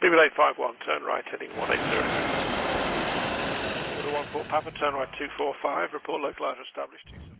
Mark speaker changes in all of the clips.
Speaker 1: BB851, turn right, heading 180. Order 14 Papa, turn right 245, report localizer established 27.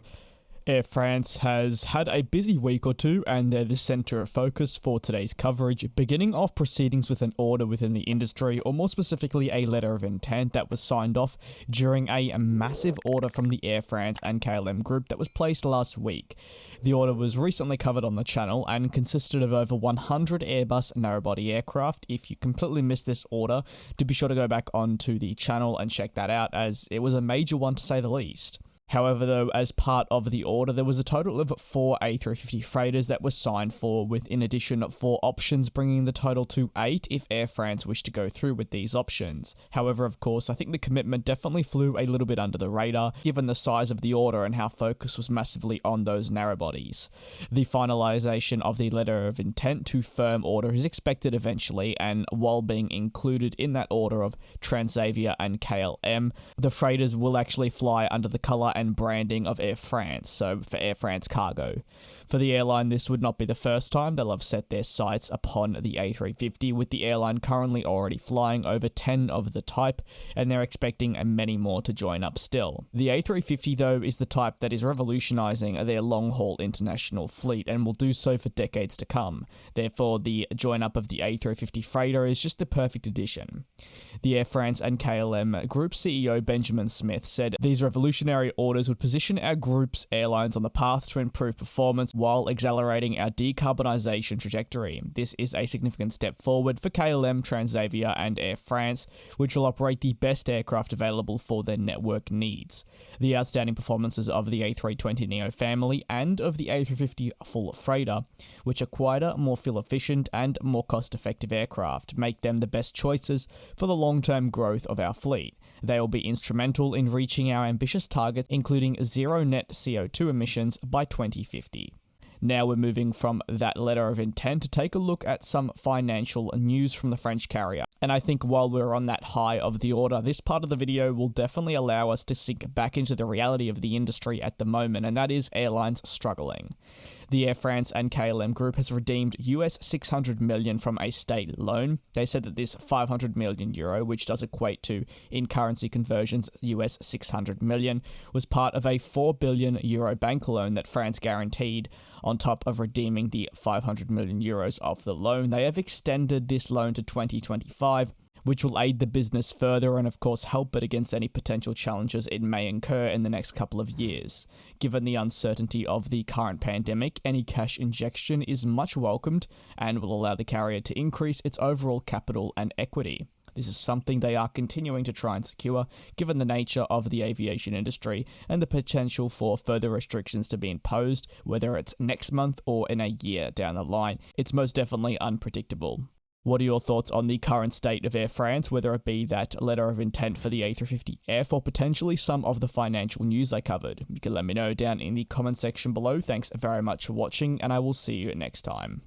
Speaker 2: Air France has had a busy week or two, and they're the centre of focus for today's coverage, beginning off proceedings with an order within the industry, or more specifically a letter of intent that was signed off during a massive order from the Air France and KLM group that was placed last week. The order was recently covered on the channel and consisted of over 100 Airbus narrowbody aircraft. If you completely missed this order, do be sure to go back onto the channel and check that out, as it was a major one to say the least. However, though, as part of the order, there was a total of 4 A350 freighters that were signed for, with in addition 4 options, bringing the total to 8 if Air France wished to go through with these options. However, of course, I think the commitment definitely flew a little bit under the radar, given the size of the order and how focus was massively on those narrowbodies. The finalisation of the letter of intent to firm order is expected eventually, and while being included in that order of Transavia and KLM, the freighters will actually fly under the colour and branding of Air France, so for Air France Cargo. For the airline, this would not be the first time they'll have set their sights upon the A350, with the airline currently already flying over 10 of the type, and they're expecting many more to join up still. The A350, though, is the type that is revolutionising their long-haul international fleet, and will do so for decades to come. Therefore, the join-up of the A350 freighter is just the perfect addition. The Air France and KLM Group CEO Benjamin Smith said these revolutionary orders would position our group's airlines on the path to improve performance while accelerating our decarbonisation trajectory. This is a significant step forward for KLM, Transavia and Air France, which will operate the best aircraft available for their network needs. The outstanding performances of the A320neo family and of the A350 full freighter, which are quieter, more fuel-efficient and more cost-effective aircraft, make them the best choices for the long-term growth of our fleet. They will be instrumental in reaching our ambitious targets, including zero net CO2 emissions by 2050. Now we're moving from that letter of intent to take a look at some financial news from the French carrier. And I think while we're on that high of the order, this part of the video will definitely allow us to sink back into the reality of the industry at the moment, and that is airlines struggling. The Air France and KLM group has redeemed US $600 million from a state loan. They said that this €500 million, which does equate to, in currency conversions, US $600 million, was part of a €4 billion bank loan that France guaranteed. On top of redeeming the €500 million of the loan, they have extended this loan to 2025, which will aid the business further and of course help it against any potential challenges it may incur in the next couple of years. Given the uncertainty of the current pandemic, any cash injection is much welcomed and will allow the carrier to increase its overall capital and equity. This is something they are continuing to try and secure, given the nature of the aviation industry and the potential for further restrictions to be imposed, whether it's next month or in a year down the line. It's most definitely unpredictable. What are your thoughts on the current state of Air France, whether it be that letter of intent for the A350F or potentially some of the financial news I covered? You can let me know down in the comment section below. Thanks very much for watching, and I will see you next time.